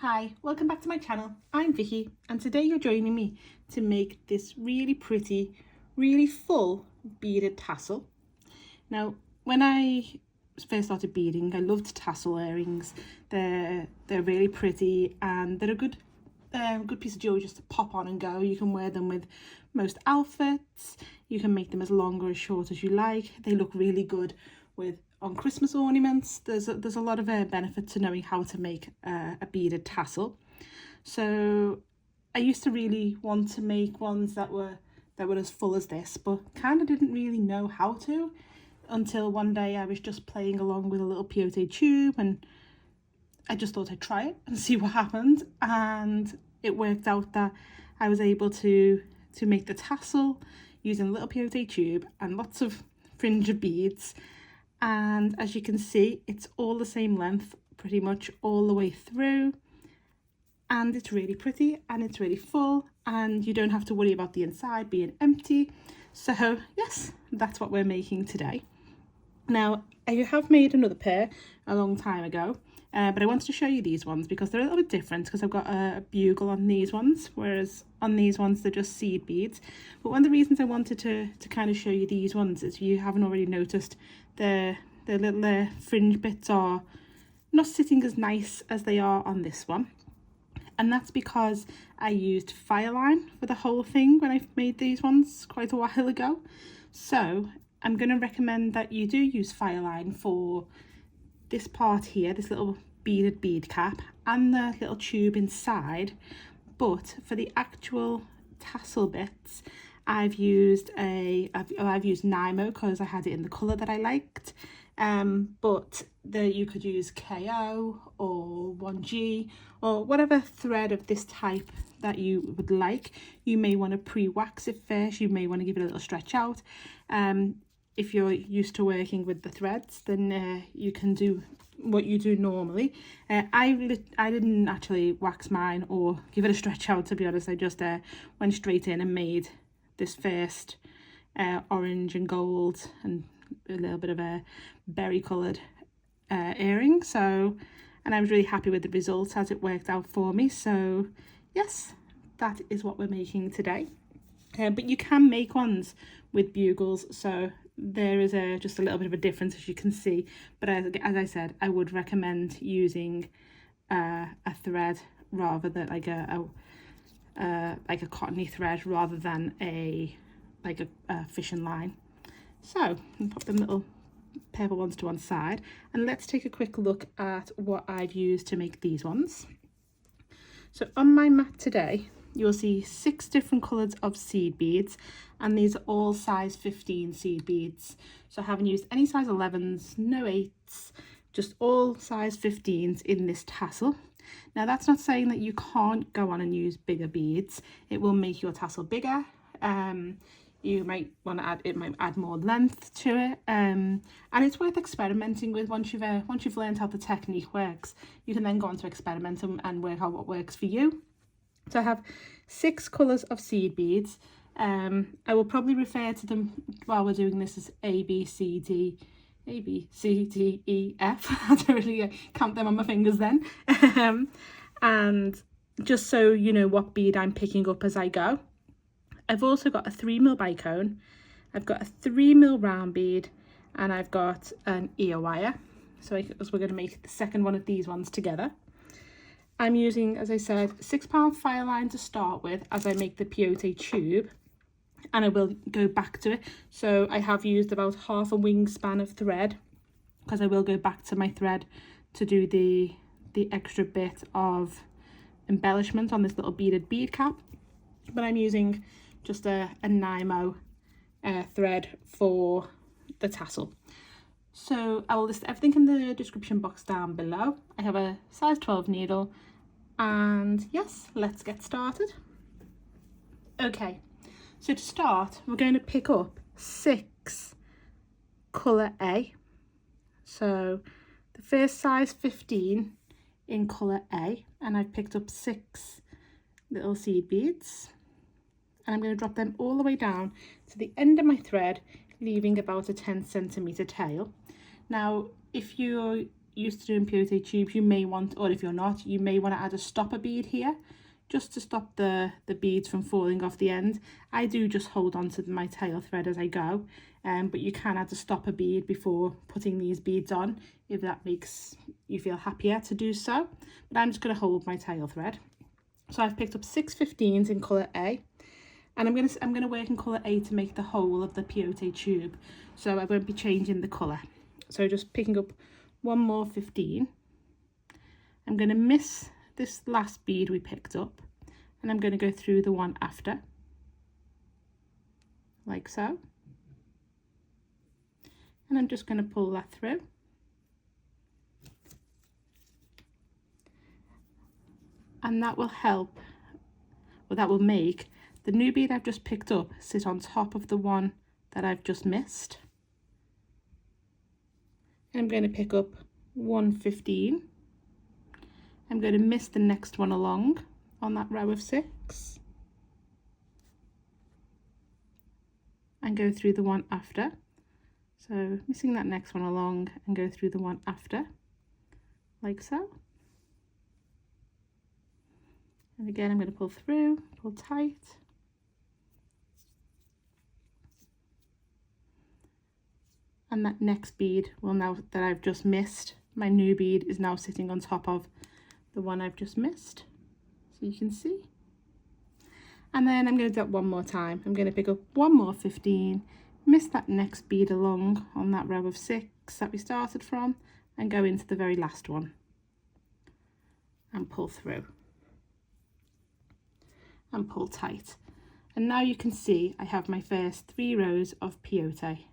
Hi, welcome back to my channel. I'm Vicky and today you're joining me to make this really pretty, really full beaded tassel. Now, when I first started beading, I loved tassel earrings. They're really pretty and they're a good piece of jewelry just to pop on and go. You can wear them with most outfits. You can make them as long or as short as you like. They look really good on Christmas ornaments. There's a lot of benefit to knowing how to make a beaded tassel. So I used to really want to make ones that were as full as this, but kind of didn't really know how to until one day I was just playing along with a little peyote tube and I just thought I'd try it and see what happened, and it worked out that I was able to make the tassel using a little peyote tube and lots of fringe of beads. And as you can see, it's all the same length pretty much all the way through, and it's really pretty and it's really full and you don't have to worry about the inside being empty. So yes, that's what we're making today. Now, I have made another pair a long time ago, but I wanted to show you these ones because they're a little bit different, because I've got a bugle on these ones, whereas on these ones they're just seed beads. But one of the reasons I wanted to kind of show you these ones is, if you haven't already noticed, the little fringe bits are not sitting as nice as they are on this one. And that's because I used Fireline for the whole thing when I made these ones quite a while ago. So I'm going to recommend that you do use Fireline for this part here, this little beaded bead cap and the little tube inside. But for the actual tassel bits, I've used Nymo because I had it in the colour that I liked. But you could use KO or OneG or whatever thread of this type that you would like. You may want to pre-wax it first. You may want to give it a little stretch out. If you're used to working with the threads, then you can do what you do normally. I didn't actually wax mine or give it a stretch out, to be honest. I just went straight in and made this first orange and gold and a little bit of a berry coloured earring. And I was really happy with the results as it worked out for me. So yes, that is what we're making today. But you can make ones with bugles, so there is just a little bit of a difference, as you can see. But as I said, I would recommend using a thread rather than like a cottony thread rather than a fishing line. So I'll pop them little purple ones to one side, and let's take a quick look at what I've used to make these ones. So on my mat today, you'll see 6 different colours of seed beads, and these are all size 15 seed beads. So I haven't used any size 11s, no 8s, just all size 15s in this tassel. Now that's not saying that you can't go on and use bigger beads. It will make your tassel bigger. You might want to add, it might add more length to it, and it's worth experimenting with. Once you've learned how the technique works, you can then go on to experiment and work out what works for you. So I have 6 colours of seed beads. I will probably refer to them while we're doing this as A, B, C, D, E, F. I don't really count them on my fingers then. And just so you know what bead I'm picking up as I go. I've also got a 3mm bicone, I've got a 3mm round bead, and I've got an ear wire. So we're going to make the second one of these ones together. I'm using, as I said, £6 Fireline to start with as I make the peyote tube, and I will go back to it. So I have used about half a wingspan of thread, because I will go back to my thread to do the extra bit of embellishment on this little beaded bead cap. But I'm using just a Nymo thread for the tassel. So I will list everything in the description box down below. I have a size 12 needle, and yes, let's get started. Okay, so to start, we're going to pick up 6 colour A. So the first size 15 in colour A, and I've picked up 6 little seed beads. And I'm going to drop them all the way down to the end of my thread, leaving about a 10 centimetre tail. Now, if you're used to doing peyote tubes, you may want, or if you're not, you may want to add a stopper bead here, just to stop the beads from falling off the end. I do just hold on to my tail thread as I go, but you can add a stopper bead before putting these beads on, if that makes you feel happier to do so. But I'm just going to hold my tail thread. So I've picked up 6 15s in colour A, and I'm going to work in colour A to make the whole of the peyote tube, so I won't be changing the colour. So just picking up one more 15. I'm going to miss this last bead we picked up, and I'm going to go through the one after, like so, and I'm just going to pull that through. And that will help, or that will make the new bead I've just picked up sit on top of the one that I've just missed. And I'm going to pick up 1 15. I'm going to miss the next one along on that row of 6 and go through the one after. So missing that next one along and go through the one after, like so. And again, I'm going to pull through, pull tight. And that next bead will now, that I've just missed, my new bead is now sitting on top of the one I've just missed, so you can see. And then I'm going to do that one more time. I'm going to pick up one more 15, miss that next bead along on that row of 6 that we started from, and go into the very last one and pull through and pull tight. And now you can see I have my first 3 rows of peyote.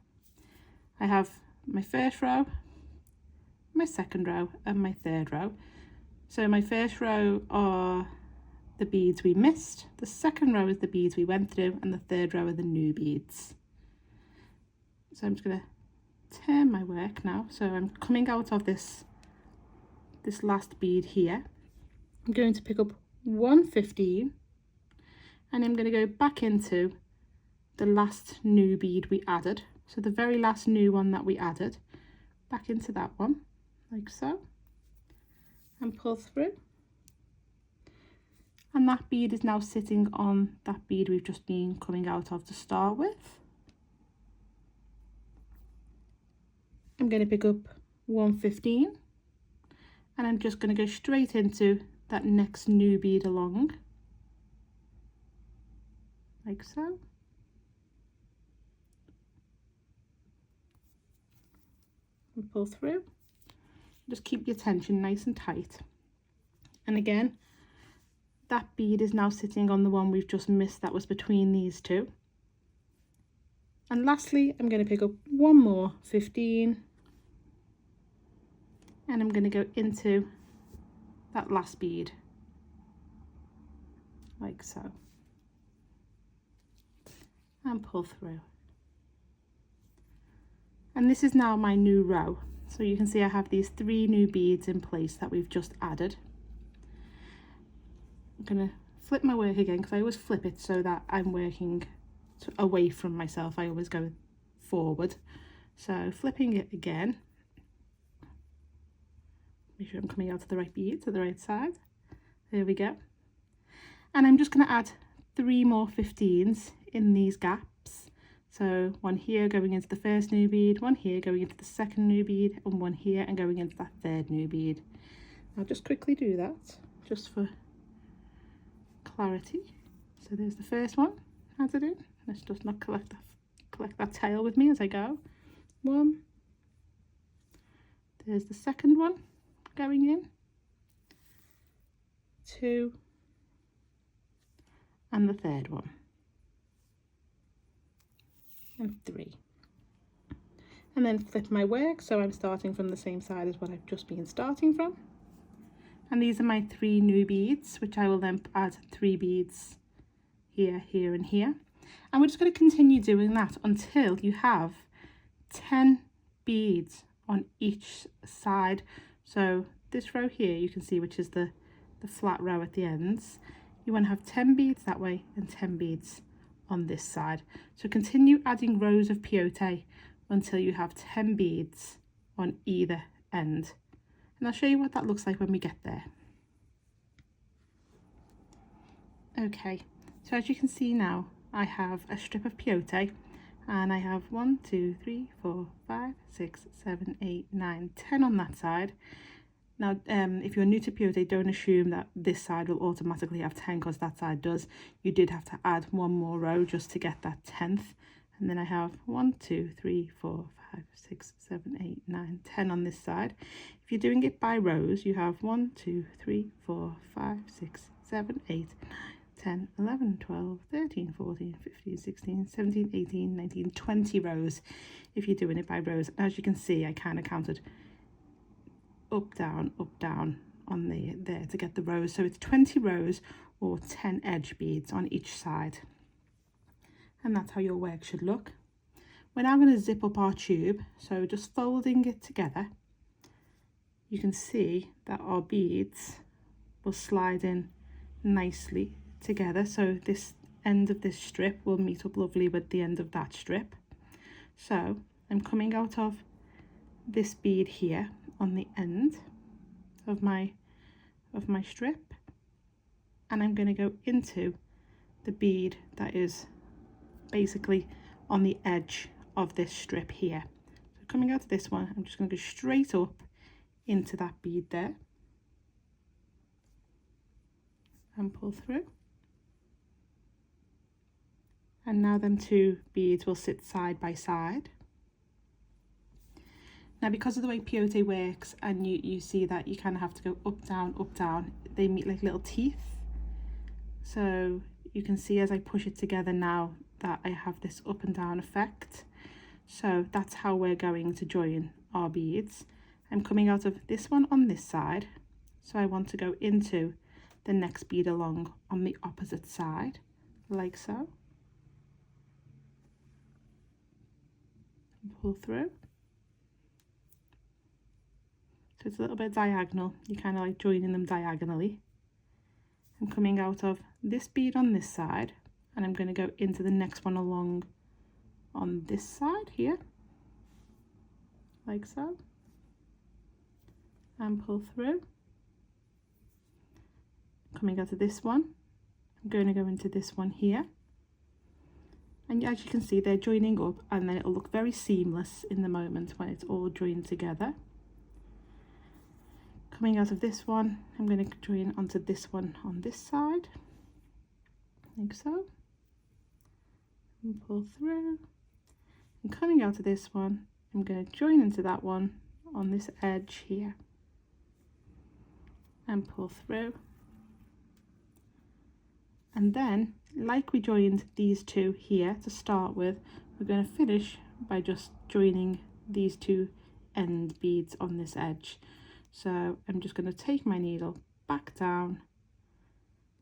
I have my first row, my second row, and my third row. So my first row are the beads we missed, the second row is the beads we went through, and the third row are the new beads. So I'm just going to turn my work now. So I'm coming out of this last bead here. I'm going to pick up 1 15, and I'm going to go back into the last new bead we added. So the very last new one that we added, back into that one, like so, and pull through. And that bead is now sitting on that bead we've just been coming out of to start with. I'm going to pick up 1 15, and I'm just going to go straight into that next new bead along, like so. And pull through. Just keep your tension nice and tight. And again, that bead is now sitting on the one we've just missed that was between these two. And lastly, I'm going to pick up one more 15, and I'm going to go into that last bead, like so, and pull through. And this is now my new row. So you can see I have these 3 new beads in place that we've just added. I'm going to flip my work again, because I always flip it so that I'm working away from myself. I always go forward. So flipping it again. Make sure I'm coming out to the right bead, to the right side. There we go. And I'm just going to add 3 more 15s in these gaps. So one here going into the first new bead, one here going into the second new bead, and one here and going into that third new bead. I'll just quickly do that, just for clarity. So there's the first one added in. Let's just not collect that tail with me as I go. 1. There's the second one going in. 2. And the third one. And 3. And then flip my work, so I'm starting from the same side as what I've just been starting from. And these are my 3 new beads, which I will then add 3 beads here, here and here. And we're just going to continue doing that until you have 10 beads on each side. So this row here, you can see, which is the flat row at the ends, you want to have 10 beads that way and 10 beads on this side. So continue adding rows of peyote until you have 10 beads on either end and I'll show you what that looks like when we get there. Okay, so as you can see now, I have a strip of peyote, and I have 1, 2, 3, 4, 5, 6, 7, 8, 9, 10 on that side. Now, if you're new to peyote, don't assume that this side will automatically have 10 because that side does. You did have to add one more row just to get that 10th. And then I have 1, 2, 3, 4, 5, 6, 7, 8, 9, 10 on this side. If you're doing it by rows, you have 1, 2, 3, 4, 5, 6, 7, 8, 9, 10, 11, 12, 13, 14, 15, 16, 17, 18, 19, 20 rows if you're doing it by rows. As you can see, I kind of counted up, down on there to get the rows. So it's 20 rows or 10 edge beads on each side. And that's how your work should look. We're now going to zip up our tube. So just folding it together, you can see that our beads will slide in nicely together. So this end of this strip will meet up lovely with the end of that strip. So I'm coming out of this bead here on the end of my strip, and I'm going to go into the bead that is basically on the edge of this strip here. So coming out of this one, I'm just going to go straight up into that bead there and pull through. And now them two beads will sit side by side. Now, because of the way peyote works, and you see that you kind of have to go up, down, they meet like little teeth. So you can see as I push it together now that I have this up and down effect. So that's how we're going to join our beads. I'm coming out of this one on this side, so I want to go into the next bead along on the opposite side, like so. Pull through. So it's a little bit diagonal, you're kind of like joining them diagonally. I'm coming out of this bead on this side, and I'm going to go into the next one along on this side here, like so, and pull through. Coming out of this one, I'm going to go into this one here, and as you can see, they're joining up, and then it'll look very seamless in the moment when it's all joined together. Coming out of this one, I'm going to join onto this one on this side, like so, and pull through. And coming out of this one, I'm going to join into that one on this edge here and pull through. And then, like we joined these two here to start with, we're going to finish by just joining these two end beads on this edge. So I'm just going to take my needle back down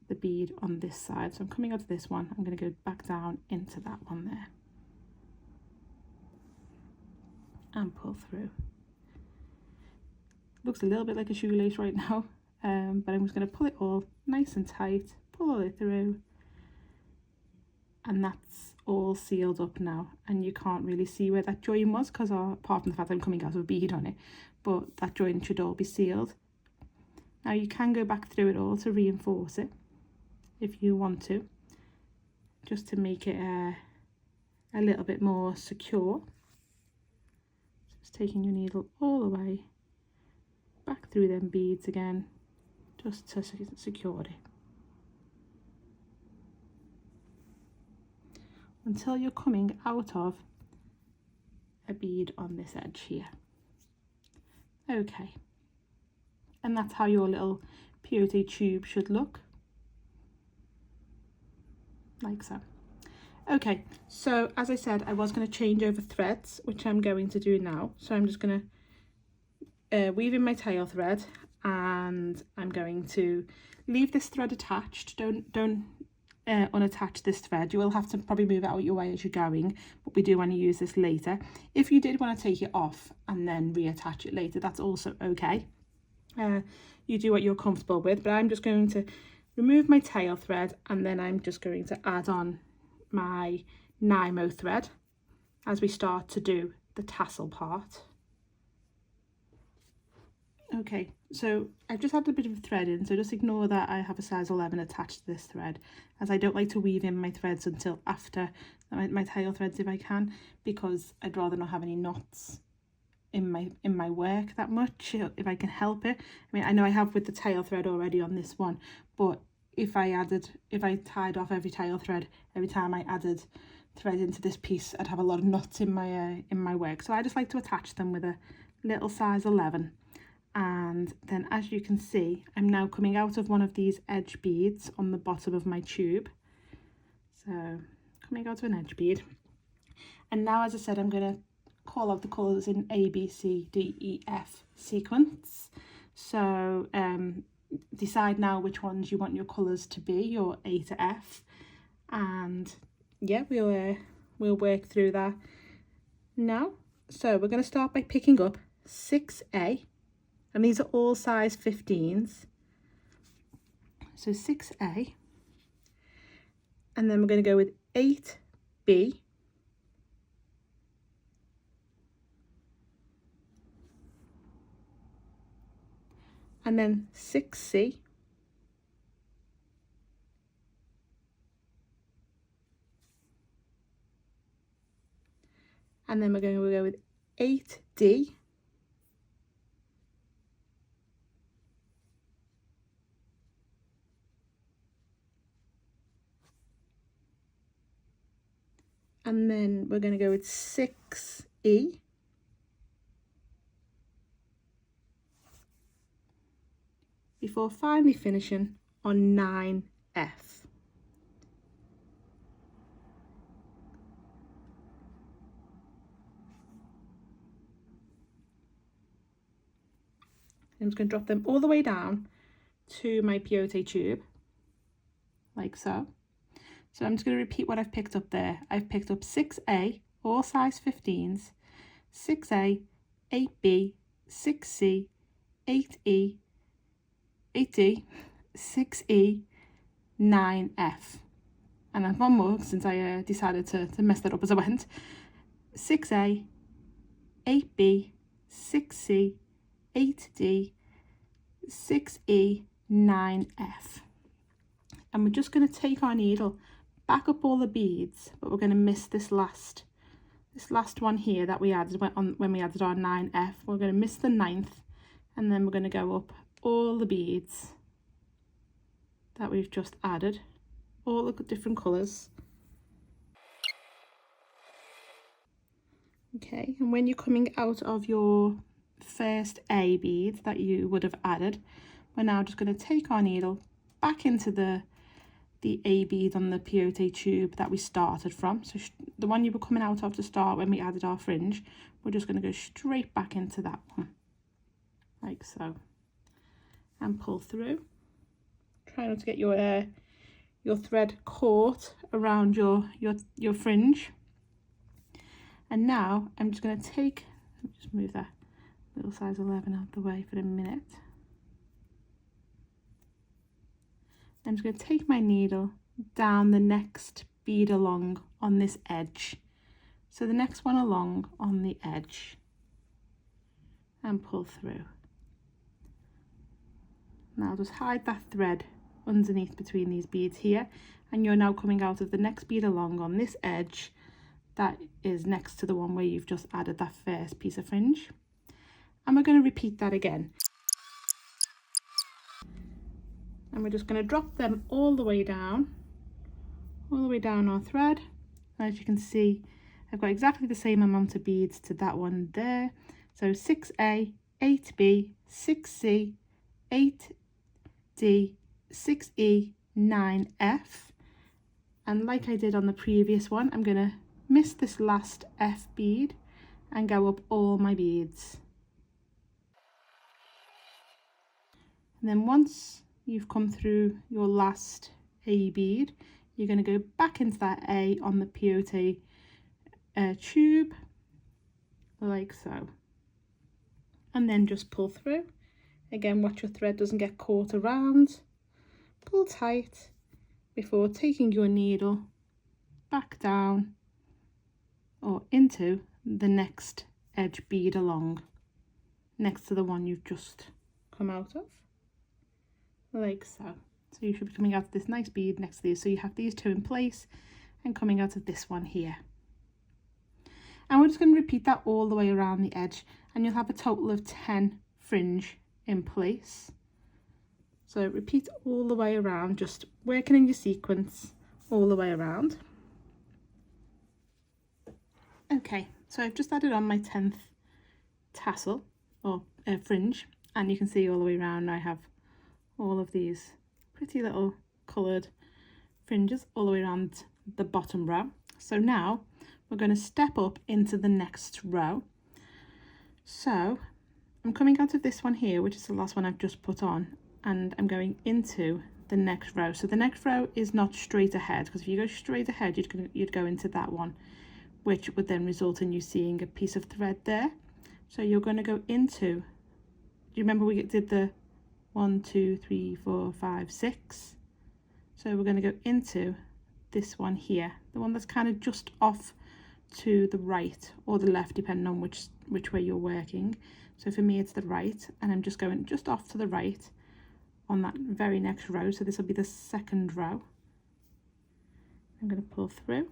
the bead on this side. So I'm coming out of this one, I'm going to go back down into that one there and pull through. Looks a little bit like a shoelace right now, but I'm just going to pull it all nice and tight, pull all it through, and that's all sealed up now, and you can't really see where that join was because apart from the fact I'm coming out of a bead on it, but that join should all be sealed. Now you can go back through it all to reinforce it if you want to, just to make it a little bit more secure. Just taking your needle all the way back through them beads again, just to secure it. Until you're coming out of a bead on this edge here. Okay, and that's how your little peyote tube should look, like so. Okay, so as I said, I was going to change over threads, which I'm going to do now. So I'm just going to weave in my tail thread, and I'm going to leave this thread attached. Don't unattach this thread. You will have to probably move it out your way as you're going, but we do want to use this later. If you did want to take it off and then reattach it later, that's also okay. You do what you're comfortable with, but I'm just going to remove my tail thread, and then I'm just going to add on my Nymo thread as we start to do the tassel part. Okay, so I've just had a bit of thread in, so just ignore that I have a size 11 attached to this thread, as I don't like to weave in my threads until after my tail threads if I can, because I'd rather not have any knots in my work that much if I can help it. I mean, I know I have with the tail thread already on this one, but if I tied off every tail thread every time I added thread into this piece, I'd have a lot of knots in my work. So I just like to attach them with a little size 11. And then, as you can see, I'm now coming out of one of these edge beads on the bottom of my tube. So coming out of an edge bead, and now, as I said, I'm going to call out the colours in A, B, C, D, E, F sequence. So decide now which ones you want your colours to be, your A to F, and yeah, we'll work through that now. So we're going to start by picking up 6A, and these are all size 15s. So 6A, and then we're going to go with 8B, and then 6C, and then we're going to go with 8D, and then we're going to go with 6E, before finally finishing on 9F. I'm just going to drop them all the way down to my peyote tube, like so. So I'm just going to repeat what I've picked up there. I've picked up 6A, all size 15s, 6A, 8B, 6C, 8E, 8D, 6E, 9F. And I've one more since I decided to mess that up as I went. 6A, 8B, 6C, 8D, 6E, 9F. And we're just going to take our needle, back up all the beads, but we're going to miss this last one here that we added when we added our 9F. We're going to miss the 9th, and then we're going to go up all the beads that we've just added, all the different colours. Okay, and when you're coming out of your first A bead that you would have added, we're now just going to take our needle back into the A bead on the peyote tube that we started from. So the one you were coming out of to start when we added our fringe, we're just going to go straight back into that one, like so, and pull through. Try not to get your thread caught around your fringe. And now I'm just going to just move that little size 11 out the way for a minute. I'm just going to take my needle down the next bead along on this edge. So the next one along on the edge, and pull through. Now just hide that thread underneath between these beads here, and you're now coming out of the next bead along on this edge that is next to the one where you've just added that first piece of fringe. And we're going to repeat that again. And we're just going to drop them all the way down our thread. And as you can see, I've got exactly the same amount of beads to that one there. So 6A, 8B, 6C, 8D, 6E, 9F. And like I did on the previous one, I'm going to miss this last F bead and go up all my beads. And then once you've come through your last A bead, you're going to go back into that A on the peyote tube, like so, and then just pull through. Again, watch your thread doesn't get caught around. Pull tight before taking your needle back down or into the next edge bead along, next to the one you've just come out of, like so. So you should be coming out of this nice bead next to these. So you have these two in place and coming out of this one here. And we're just going to repeat that all the way around the edge, and you'll have a total of 10 fringe in place. So repeat all the way around, just working in your sequence all the way around. Okay, so I've just added on my 10th tassel or fringe, and you can see all the way around I have all of these pretty little coloured fringes all the way around the bottom row. So now we're going to step up into the next row. So I'm coming out of this one here, which is the last one I've just put on, and I'm going into the next row. So the next row is not straight ahead, because if you go straight ahead you'd go into that one, which would then result in you seeing a piece of thread there. So you're going to go into, do you remember we did the 1, 2, 3, 4, 5, 6? So we're going to go into this one here, the one that's kind of just off to the right or the left, depending on which way you're working. So for me it's the right, and I'm just going just off to the right on that very next row. So this will be the second row. I'm going to pull through.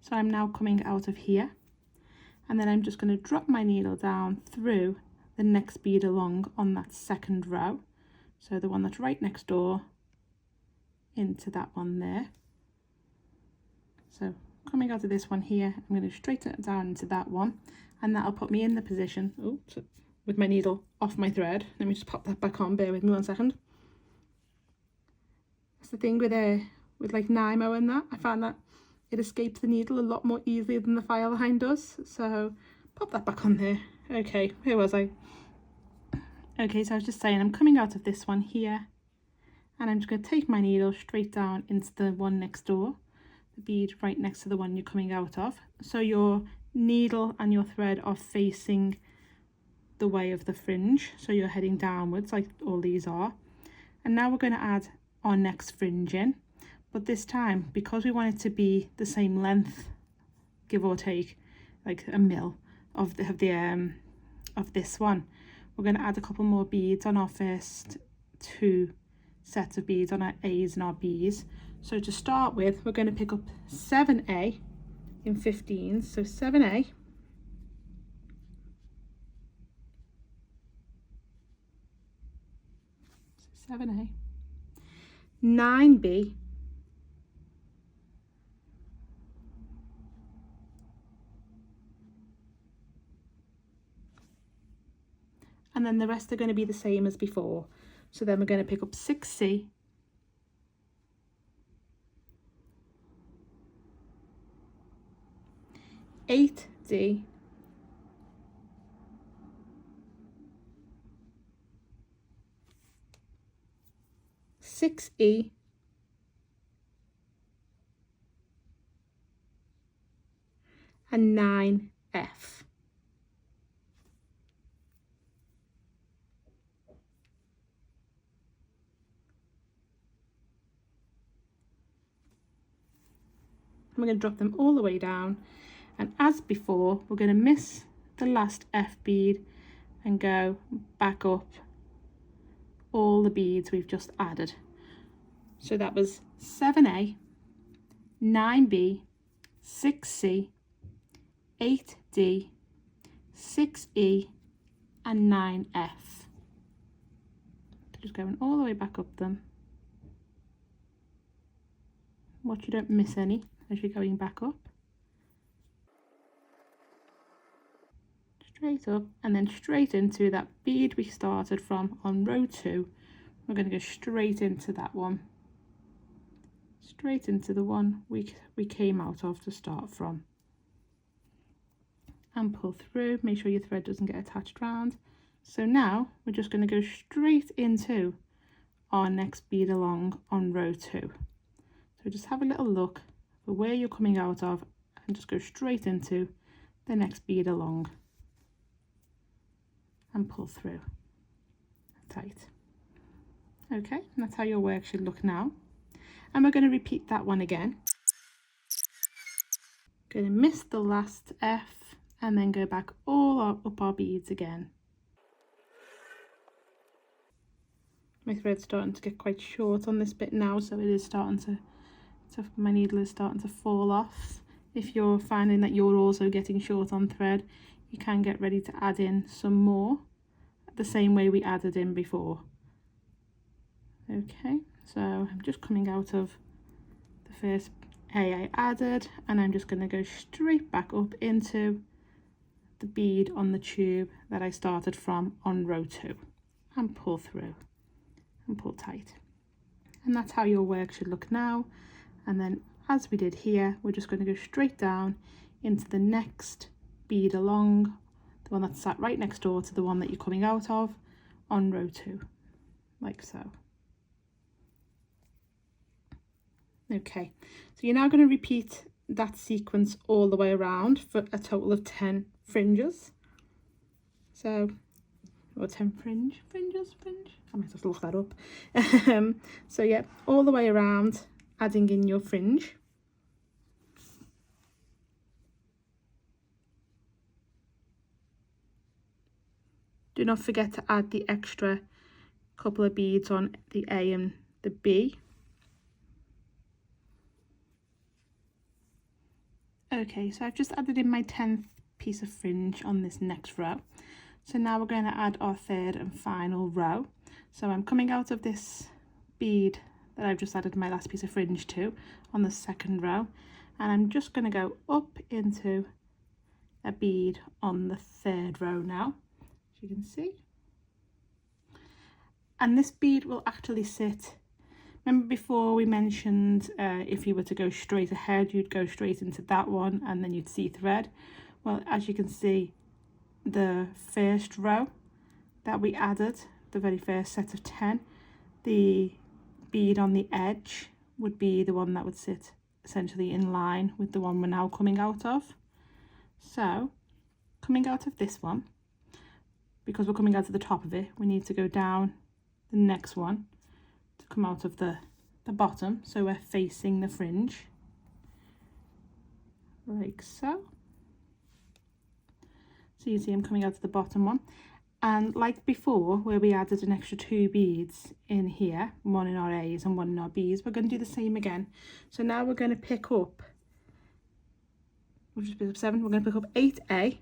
So I'm now coming out of here, and then I'm just going to drop my needle down through the next bead along on that second row. So the one that's right next door into that one there. So coming out of this one here, I'm going to straighten it down into that one, and that'll put me in the position, oops, with my needle off my thread. Let me just pop that back on, bear with me 1 second. That's the thing with like Nymo and that, I found that it escapes the needle a lot more easily than the Fireline does. So pop that back on there. Okay, where was I? Okay, so I was just saying I'm coming out of this one here, and I'm just going to take my needle straight down into the one next door, the bead right next to the one you're coming out of. So your needle and your thread are facing the way of the fringe, so you're heading downwards like all these are. And now we're going to add our next fringe in, but this time, because we want it to be the same length, give or take like a mil of this one, we're going to add a couple more beads on our first 2 sets of beads, on our A's and our B's. So to start with, we're going to pick up 7A in 15s, so 7A, so 7A, 9B, and then the rest are going to be the same as before. So then we're going to pick up 6C, 8D, 6E, and 9F. We're going to drop them all the way down, and as before we're going to miss the last F bead and go back up all the beads we've just added. So that was 7A, 9B, 6C, 8D, 6E, and 9F. Just going all the way back up them. Watch you don't miss any as you're going back up. Straight up, and then straight into that bead we started from on row 2. We're going to go straight into that one. Straight into the one we came out of to start from. And pull through, make sure your thread doesn't get attached round. So now we're just going to go straight into our next bead along on row 2. So just have a little look for where you're coming out of and just go straight into the next bead along and pull through tight. Okay, and that's how your work should look now. And we're going to repeat that one again. Going to miss the last F and then go back all up our beads again. my thread's starting to get quite short on this bit now, so it is starting to my needle is starting to fall off. If you're finding that you're also getting short on thread, you can get ready to add in some more, the same way we added in before. Okay, so I'm just coming out of the first A I added, and I'm just going to go straight back up into the bead on the tube that I started from on row 2, and pull through and pull tight. And that's how your work should look now. And then, as we did here, we're just going to go straight down into the next bead along, the one that's sat right next door to the one that you're coming out of on row 2, like so. Okay, so you're now going to repeat that sequence all the way around for a total of 10 fringes. So, or 10 fringes, I might have to look that up. So yeah, all the way around, adding in your fringe. Do not forget to add the extra couple of beads on the A and the B. Okay, so I've just added in my 10th piece of fringe on this next row. So now we're going to add our third and final row. So I'm coming out of this bead that I've just added my last piece of fringe to on the second row, and I'm just going to go up into a bead on the third row now, as you can see. And this bead will actually sit, remember before we mentioned if you were to go straight ahead, you'd go straight into that one and then you'd see thread. Well, as you can see, the first row that we added, the very first set of 10, the bead on the edge would be the one that would sit essentially in line with the one we're now coming out of. So coming out of this one, because we're coming out of the top of it, we need to go down the next one to come out of the bottom, so we're facing the fringe like so. So you see I'm coming out of the bottom one. And like before, where we added an extra 2 beads in here, one in our A's and one in our B's, we're going to do the same again. So now we're going to pick up, we've just picked up 7, we're going to pick up 8A,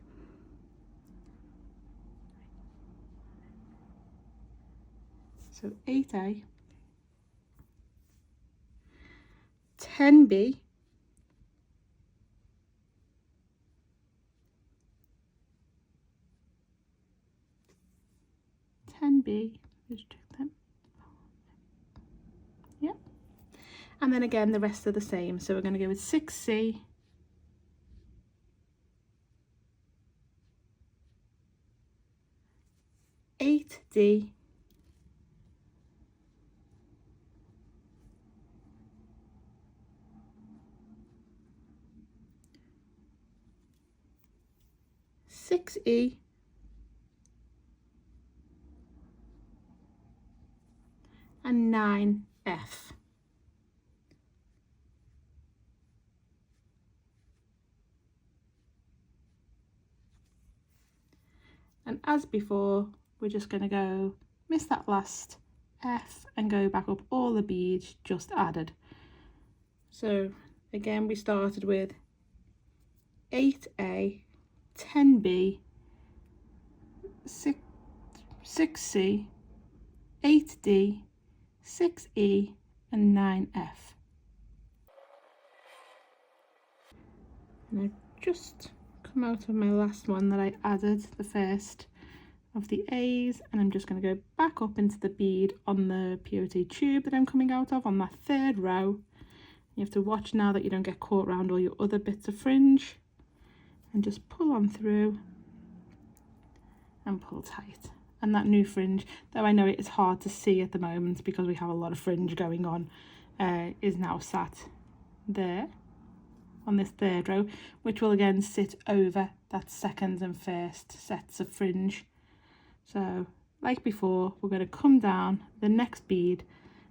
so 8A, 10B, 10B, just check them. Yeah. And then again, the rest are the same. So we're going to go with 6C, 8D, 6E, and 9F. And as before, we're just going to go miss that last F and go back up all the beads just added. So again, we started with 8A, 10B, 6C, 8D, 6E, and 9F. And I've just come out of my last one that I added, the first of the A's, and I'm just going to go back up into the bead on the peyote tube that I'm coming out of on that third row. You have to watch now that you don't get caught around all your other bits of fringe, and just pull on through and pull tight. And that new fringe, though I know it is hard to see at the moment because we have a lot of fringe going on, is now sat there on this third row, which will again sit over that second and first sets of fringe. So like before, we're going to come down the next bead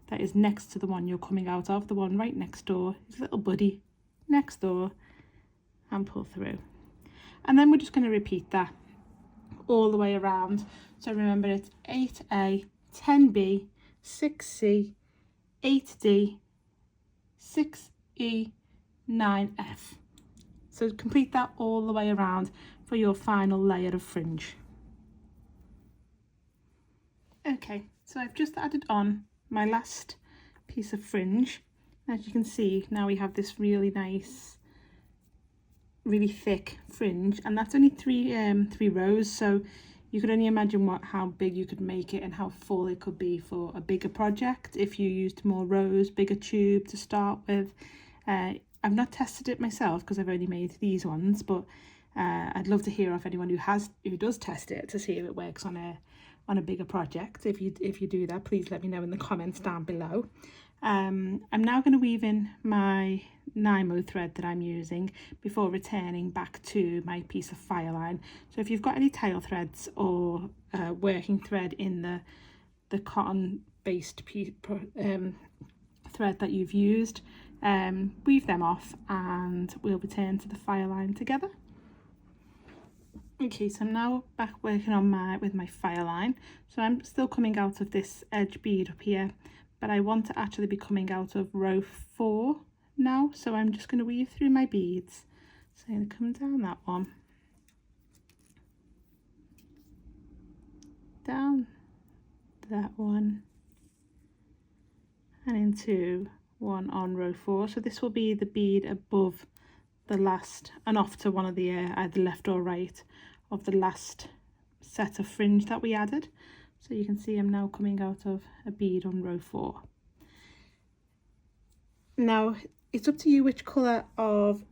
that is next to the one you're coming out of, the one right next door, his little buddy next door, and pull through. And then we're just going to repeat that all the way around. So remember, it's 8A, 10B, 6C, 8D, 6E, 9F. So complete that all the way around for your final layer of fringe. Okay, so I've just added on my last piece of fringe. As you can see, now we have this really nice, really thick fringe, and that's only three rows, so you could only imagine how big you could make it and how full it could be for a bigger project if you used more rows, bigger tube to start with. I've not tested it myself because I've only made these ones, but I'd love to hear of anyone who does test it to see if it works on a bigger project. If you do that, please let me know in the comments down below. I'm now going to weave in my Nymo thread that I'm using before returning back to my piece of Fireline. So if you've got any tail threads or working thread in the cotton based thread that you've used, weave them off and we'll return to the Fireline together. Okay, so I'm now back working on with my Fireline. So I'm still coming out of this edge bead up here, but I want to actually be coming out of row 4 now, so I'm just going to weave through my beads. So I'm going to come down that one, down that one, and into one on row 4. So this will be the bead above the last, and off to one of the either left or right of the last set of fringe that we added. So you can see I'm now coming out of a bead on row 4. Now it's up to you which colour of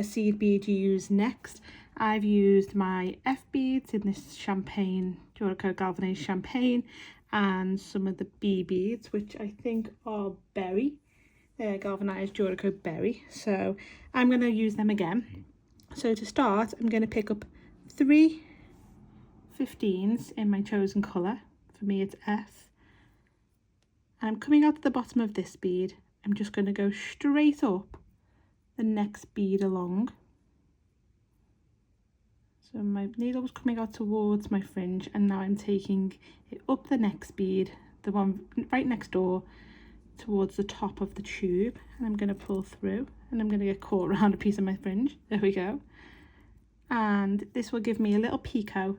seed bead you use next. I've used my F beads in this champagne, Duracoat Galvanised champagne, and some of the B beads, which I think are berry, Galvanised Duracoat berry. So I'm going to use them again. So to start, I'm going to pick up 3 15s in my chosen colour. For me it's F, and I'm coming out to the bottom of this bead. I'm just going to go straight up the next bead along. So my needle was coming out towards my fringe, and now I'm taking it up the next bead, the one right next door, towards the top of the tube, and I'm going to pull through, and I'm going to get caught around a piece of my fringe. There we go. And this will give me a little picot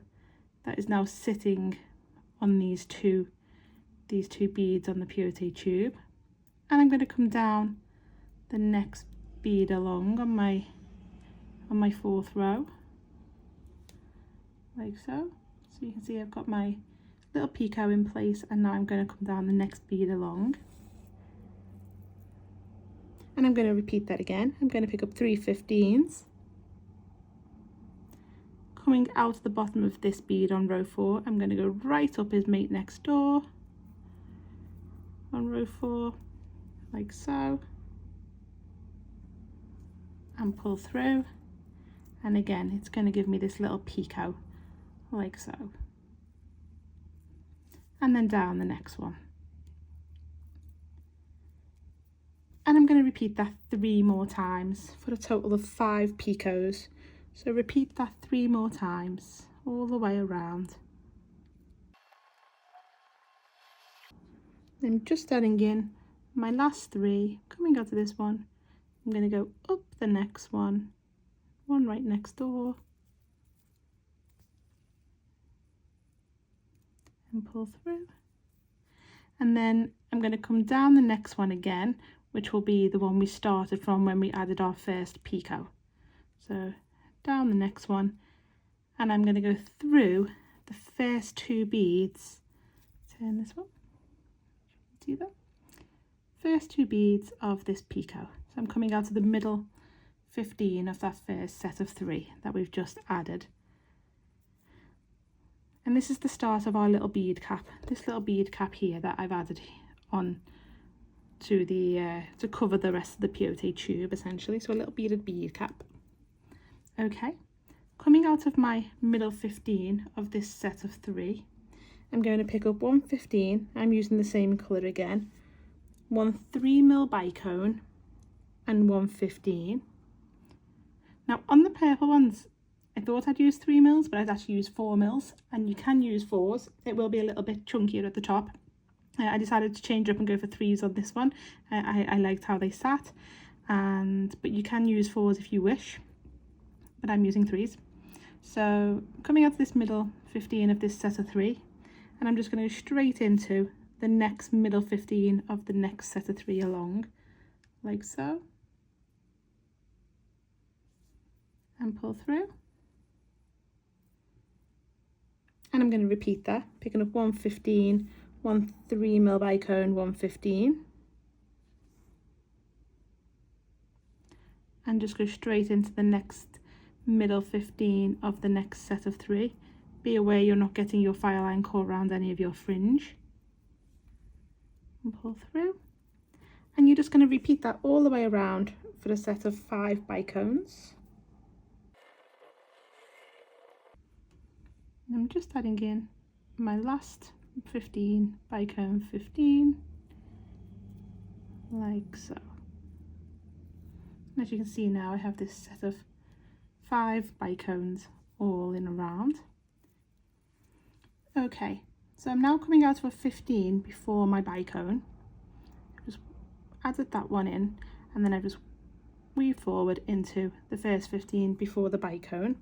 that is now sitting on these two beads on the peyote tube, and I'm going to come down the next bead along on my 4th row, like so. So you can see I've got my little picot in place, and now I'm going to come down the next bead along, and I'm going to repeat that again. I'm going to pick up 3 15s, coming out the bottom of this bead on row 4. I'm going to go right up his mate next door on row 4, like so, and pull through, and again it's going to give me this little picot like so, and then down the next one, and I'm going to repeat that 3 more times for a total of 5 picots. So repeat that 3 more times all the way around. I'm just adding in my last 3, coming out of this one. I'm going to go up the next one right next door, and pull through. And then I'm going to come down the next one again, which will be the one we started from when we added our first picot. So down the next one, and I'm going to go through the first 2 beads. Turn this one, see that? First 2 beads of this picot. So I'm coming out of the middle 15 of that first set of 3 that we've just added. And this is the start of our little bead cap. This little bead cap here that I've added on to the to cover the rest of the peyote tube, essentially. So a little beaded bead cap. Okay, coming out of my middle 15 of this set of 3, I'm going to pick up 1 15. I'm using the same colour again, 1 3mm bicone, and 1 15. Now on the purple ones, I thought I'd use 3mm, but I'd actually use 4mm, and you can use 4s. It will be a little bit chunkier at the top, I decided to change up and go for 3s on this one. I liked how they sat, but you can use 4s if you wish, but I'm using 3s. So coming out to this middle 15 of this set of 3, and I'm just going to go straight into the next middle 15 of the next set of 3 along, like so, and pull through. And I'm going to repeat that, picking up 115, 1 3mm bicone, 115, and just go straight into the next middle 15 of the next set of 3. Be aware you're not getting your Fireline caught around any of your fringe, and pull through. And you're just going to repeat that all the way around for a set of 5 bicones. And I'm just adding in my last 15 bicone 15, like so. As you can see now, I have this set of 5 bicones all in a round. Okay, so I'm now coming out to a 15 before my bicone. I've just added that one in, and then I just weave forward into the first 15 before the bicone.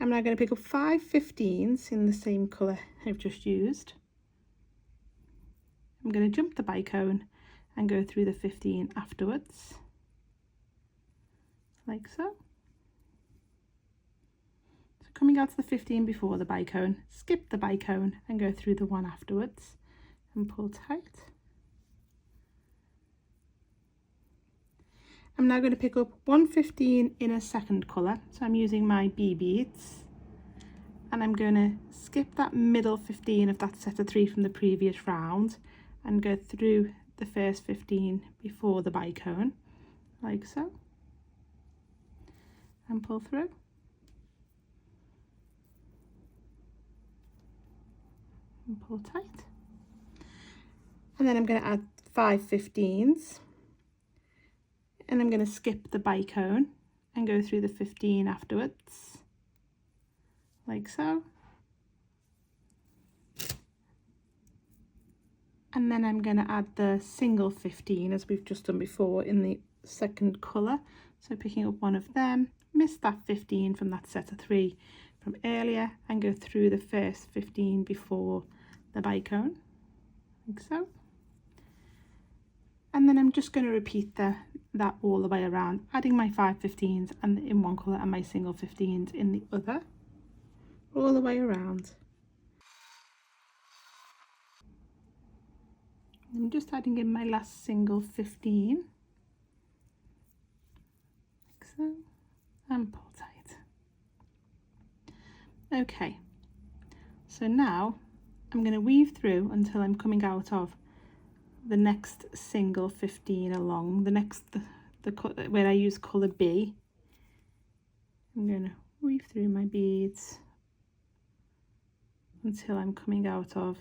I'm now going to pick up 5 15s in the same colour I've just used. I'm going to jump the bicone and go through the 15 afterwards, like so. So coming out to the 15 before the bicone, skip the bicone and go through the one afterwards and pull tight. I'm now going to pick up 115 in a second colour, so I'm using my bee beads, and I'm going to skip that middle 15 of that set of 3 from the previous round and go through the first 15 before the bicone, like so, and pull through. And pull tight. And then I'm going to add 5 15s. And I'm going to skip the bicone and go through the 15 afterwards, like so. And then I'm going to add the single 15 as we've just done before in the second colour. So picking up one of them, miss that 15 from that set of 3 from earlier and go through the first 15 before the bicone, like so. And then I'm just going to repeat that all the way around, adding my 5 15s and in one colour and my single 15s in the other, all the way around. I'm just adding in my last single 15, like so, and pull tight. Okay, so now I'm going to weave through until I'm coming out of the next single 15 along, the where I use colour B. I'm going to weave through my beads until I'm coming out of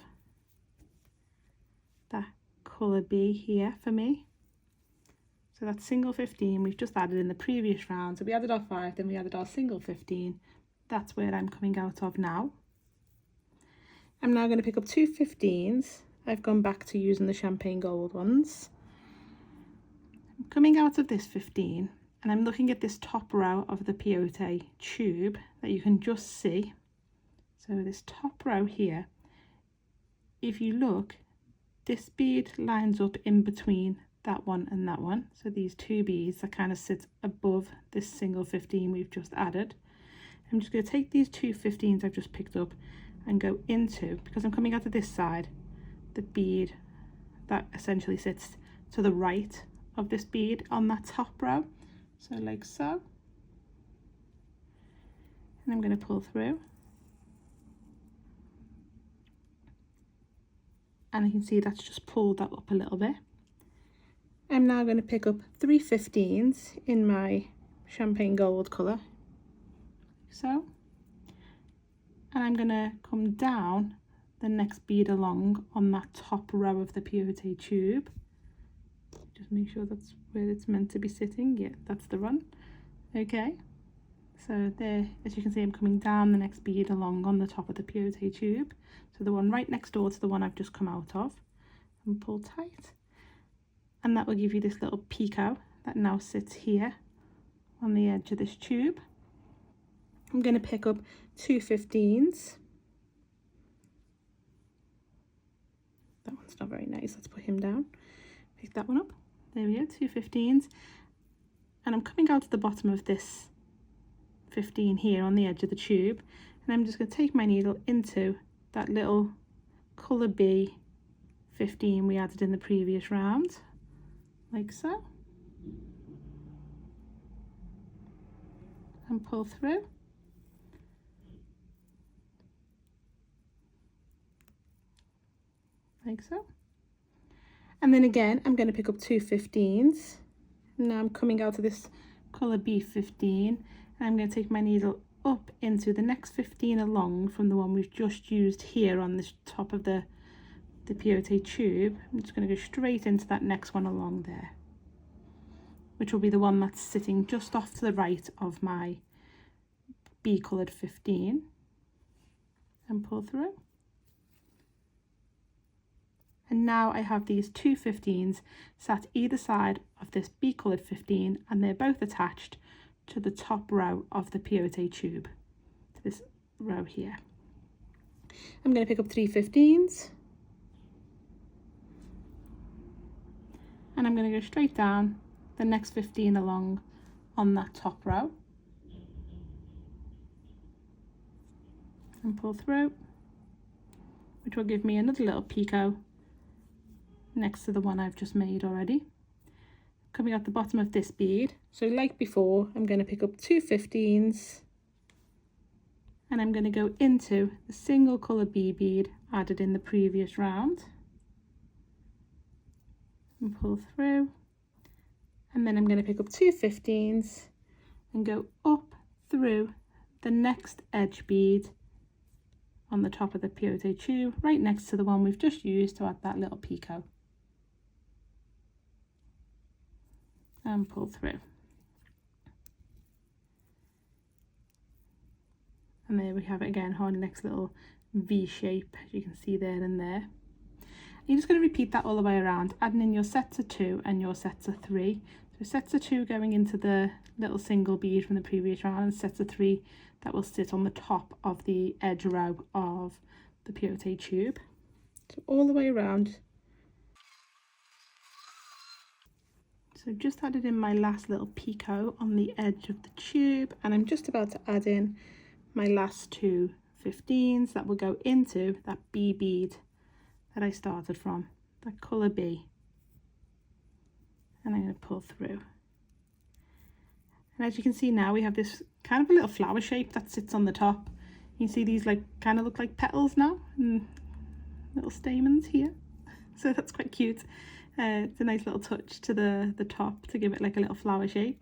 that colour B here for me. So that single 15 we've just added in the previous round. So we added our 5, then we added our single 15. That's where I'm coming out of now. I'm now going to pick up 2 15s. I've gone back to using the champagne gold ones. I'm coming out of this 15 and I'm looking at this top row of the peyote tube that you can just see. So this top row here, if you look, this bead lines up in between that one and that one. So these 2 beads that kind of sit above this single 15 we've just added. I'm just going to take these 2 15s I've just picked up and go into, because I'm coming out of this side, the bead that essentially sits to the right of this bead on that top row, so like so, and I'm going to pull through, and you can see that's just pulled that up a little bit. I'm now going to pick up 3 15s in my champagne gold colour, like so, and I'm going to come down the next bead along on that top row of the peyote tube. Just make sure that's where it's meant to be sitting. Yeah, that's the one. Okay, so there, as you can see, I'm coming down the next bead along on the top of the peyote tube, so the one right next door to the one I've just come out of. and pull tight. And that will give you this little picot that now sits here on the edge of this tube. I'm going to pick up 2 15s. That one's not very nice, let's put him down. Pick that one up. There we go, 2 15s. And I'm coming out to the bottom of this 15 here on the edge of the tube, and I'm just going to take my needle into that little colour B 15 we added in the previous round, like so, and pull through. Like so. And then again, I'm going to pick up 2 15s. Now I'm coming out of this colour B15, and I'm going to take my needle up into the next 15 along from the one we've just used here on the top of the peyote tube. I'm just going to go straight into that next one along there, which will be the one that's sitting just off to the right of my B coloured 15, and pull through. And now I have these 2 15s sat either side of this B coloured 15, and they're both attached to the top row of the peyote tube, to this row here. I'm going to pick up 3 15s, and I'm going to go straight down the next 15 along on that top row, and pull through, which will give me another little picot next to the one I've just made already. Coming at the bottom of this bead, so like before, I'm going to pick up 2 15s, and I'm going to go into the single colour B bead added in the previous round, and pull through, and then I'm going to pick up 2 15s and go up through the next edge bead on the top of the peyote tube, right next to the one we've just used to add that little picot, and pull through. And there we have it again, our next little V shape, as you can see there and there. And you're just going to repeat that all the way around, adding in your sets of 2 and your sets of 3. So sets of 2 going into the little single bead from the previous round, and sets of 3 that will sit on the top of the edge row of the peyote tube. So all the way around. So just added in my last little picot on the edge of the tube, and I'm just about to add in my last 2 15s that will go into that B bead that I started from, that colour B. And I'm going to pull through. And as you can see now, we have this kind of a little flower shape that sits on the top. You can see these like kind of look like petals now, and little stamens here. So that's quite cute. It's a nice little touch to the top to give it like a little flower shape.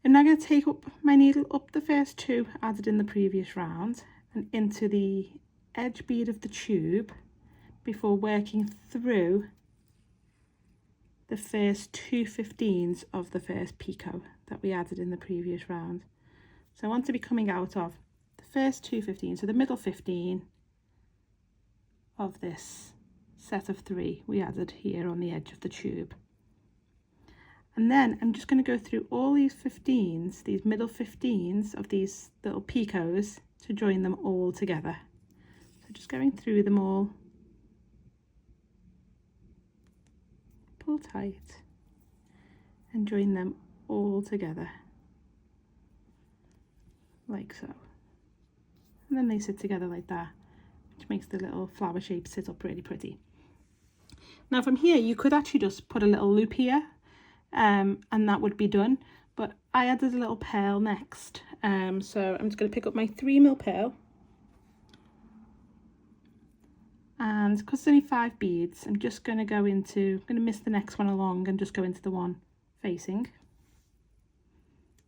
I'm now going to take up my needle up the first 2 added in the previous round and into the edge bead of the tube before working through the first 2 15s of the first picot that we added in the previous round. So I want to be coming out of the first 2 15s, so the middle 15 of this set of 3 we added here on the edge of the tube. And then I'm just going to go through all these 15s, these middle 15s of these little picots, to join them all together. So just going through them all, pull tight, and join them all together, like so. And then they sit together like that, which makes the little flower shape sit up really pretty. Now from here you could actually just put a little loop here, and that would be done, but I added a little pearl next, so I'm just going to pick up my 3mm pearl, and because it's only 5 beads, I'm just going to go into, I'm going to miss the next one along and just go into the one facing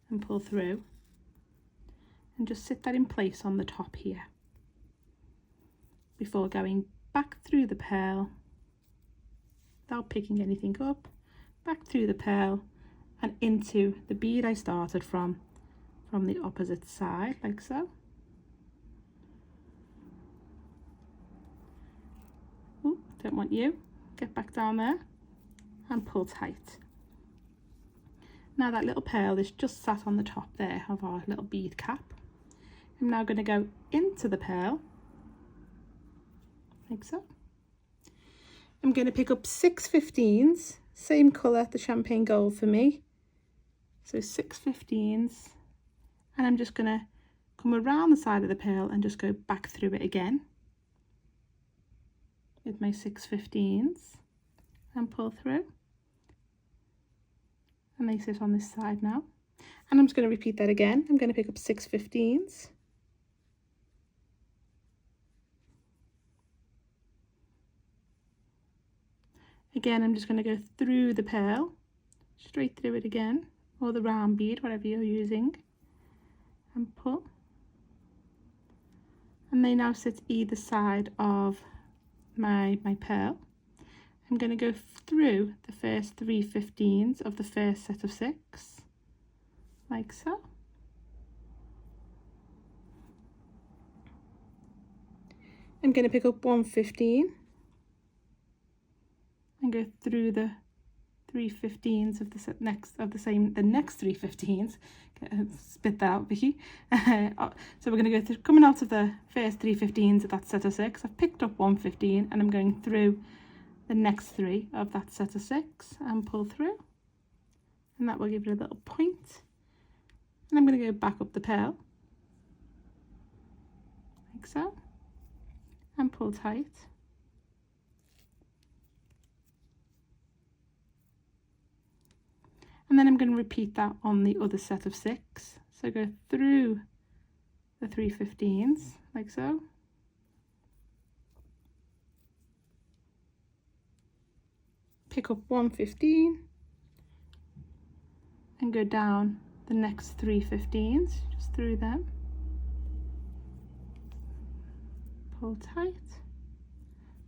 and pull through, and just sit that in place on the top here before going back through the pearl without picking anything up, back through the pearl and into the bead I started from the opposite side, like so. Ooh, don't want you. get back down there and pull tight. Now that little pearl is just sat on the top there of our little bead cap. I'm now going to go into the pearl, like so. I'm going to pick up 6 15s, same colour, the champagne gold for me. So 6 15s, and I'm just going to come around the side of the pearl and just go back through it again with my 6 15s and pull through. And they sit on this side now. And I'm just going to repeat that again. I'm going to pick up 6 15s. Again, I'm just going to go through the pearl, straight through it again, or the round bead, whatever you're using, and pull. And they now sit either side of my pearl. I'm going to go through the first 3 15s of the first set of 6, like so. I'm going to pick up 1 15 and go through the 3 15s of the next 3 15s. Spit that out, Vicky. So we're going to go through, coming out of the first 3 15s of that set of 6. I've picked up 1 15 and I'm going through the next 3 of that set of 6 and pull through, and that will give it a little point. And I'm going to go back up the pearl, like so, and pull tight. And then I'm going to repeat that on the other set of 6. So go through the 3 15s, like so. Pick up 1 15 and go down the next 3 15s, just through them. Pull tight.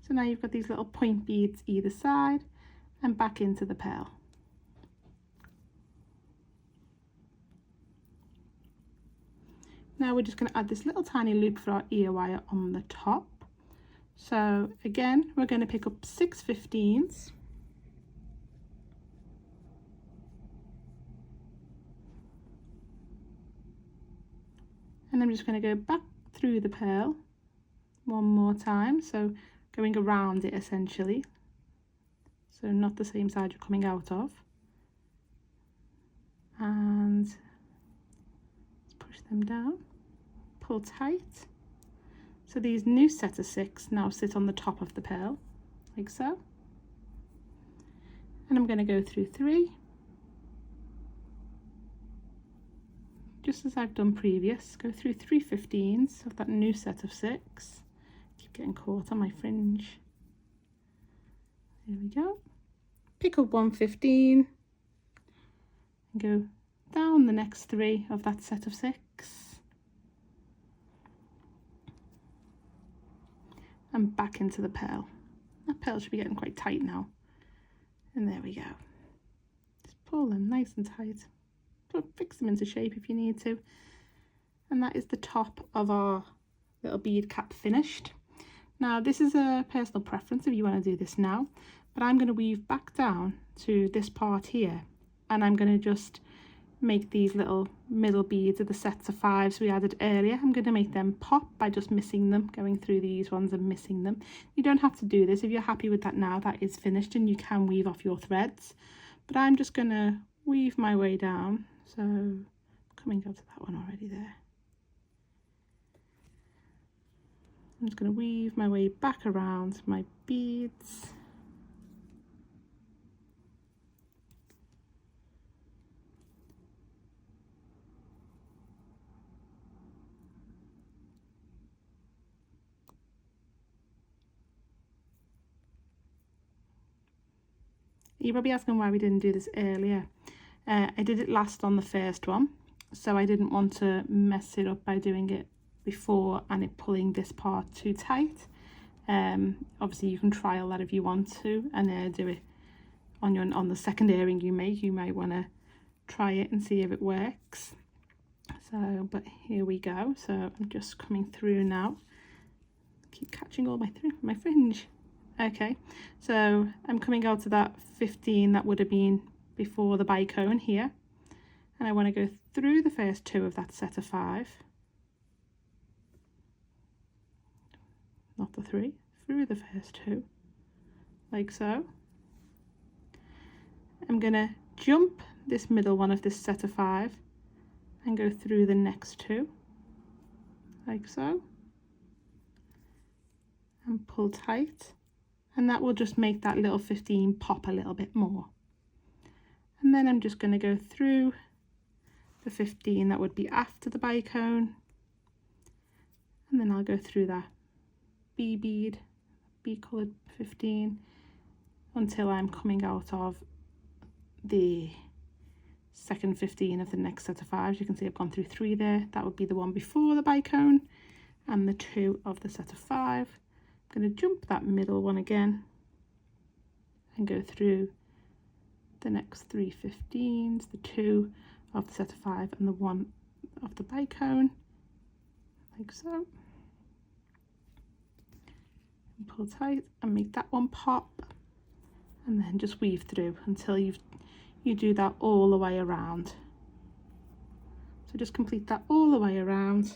So now you've got these little point beads either side and back into the pearl. Now we're just going to add this little tiny loop for our ear wire on the top. So again, we're going to pick up 6 15s. And I'm just going to go back through the pearl one more time, so going around it essentially, so not the same side you're coming out of, and let's push them down, pull tight. So these new set of 6 now sit on the top of the pearl, like so, and I'm going to go through 3, just as I've done previous. Go through 3 15s of that new set of 6. Keep getting caught on my fringe. There we go. Pick up 1 15 and go down the next 3 of that set of 6 and back into the pearl. That pearl should be getting quite tight now, and there we go. Just pull them nice and tight. Fix them into shape if you need to. And that is the top of our little bead cap finished. Now this is a personal preference if you want to do this now, but I'm going to weave back down to this part here, and I'm going to just make these little middle beads of the sets of 5s we added earlier. I'm going to make them pop by just missing them, going through these ones and missing them. You don't have to do this. If you're happy with that now, that is finished and you can weave off your threads, but I'm just going to weave my way down. So coming up to that one already there. I'm just going to weave my way back around my beads. You're probably asking why we didn't do this earlier. I did it last on the first one, so I didn't want to mess it up by doing it before and it pulling this part too tight. Obviously you can trial that if you want to, and do it on the second earring you make. You might want to try it and see if it works. So, but here we go. So I'm just coming through now. Keep catching all my fringe. Okay, so I'm coming out to that 15 that would have been before the bicone here, and I want to go through the first 2 of that set of 5, not the 3, through the first 2, like so. I'm gonna jump this middle one of this set of 5 and go through the next 2, like so, and pull tight, and that will just make that little 15 pop a little bit more. And then I'm just going to go through the 15 that would be after the bicone, and then I'll go through that B bead, B coloured 15, until I'm coming out of the second 15 of the next set of 5s. You can see I've gone through 3 there. That would be the one before the bicone, and the 2 of the set of 5. I'm going to jump that middle one again and go through the next 3 15s, the 2 of the set of 5 and the 1 of the bicone, like so. And pull tight and make that one pop, and then just weave through until you do that all the way around. So just complete that all the way around.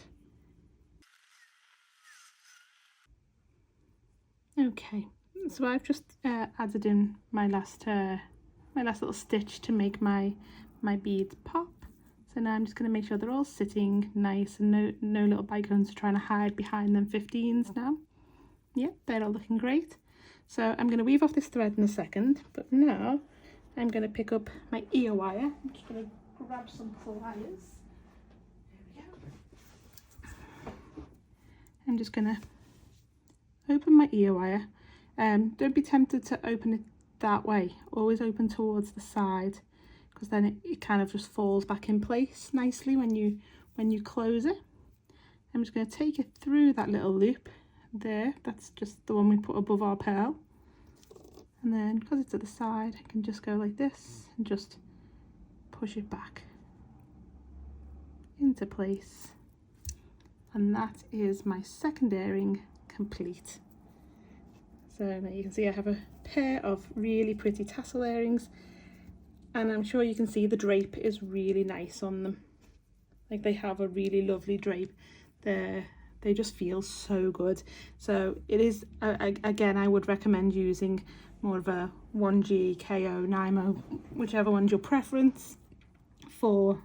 Okay, so I've just added in my last little stitch to make my beads pop. So now I'm just going to make sure they're all sitting nice and no little bicones are trying to hide behind them 15s now. Yep, they're all looking great. So I'm going to weave off this thread in a second, but now I'm going to pick up my ear wire. I'm just going to grab some pliers. There we go. I'm just going to open my ear wire. Don't be tempted to open it that way. Always open towards the side, because then it kind of just falls back in place nicely when you close it. I'm just going to take it through that little loop there. That's just the one we put above our pearl. And then, because it's at the side, I can just go like this and just push it back into place. And that is my second earring complete. So now you can see I have a pair of really pretty tassel earrings, and I'm sure you can see the drape is really nice on them. Like, they have a really lovely drape. They just feel so good. So it is, again, I would recommend using more of a OneG, KO, Nymo, whichever one's your preference for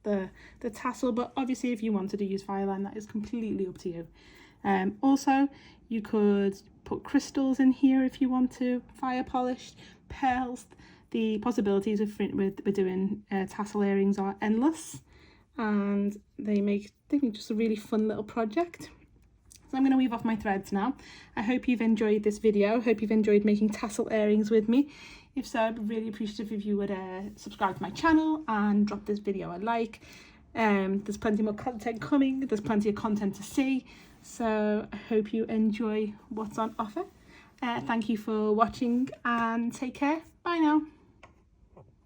the tassel. But obviously if you wanted to use Fireline, that is completely up to you. Also, you could put crystals in here if you want to, fire polished, pearls. The possibilities with doing tassel earrings are endless, and they make just a really fun little project. So I'm going to weave off my threads now. I hope you've enjoyed this video. Hope you've enjoyed making tassel earrings with me. If so, I'd be really appreciative if you would subscribe to my channel and drop this video a like. There's plenty more content coming. There's plenty of content to see. So I hope you enjoy what's on offer. Thank you for watching and take care. Bye now.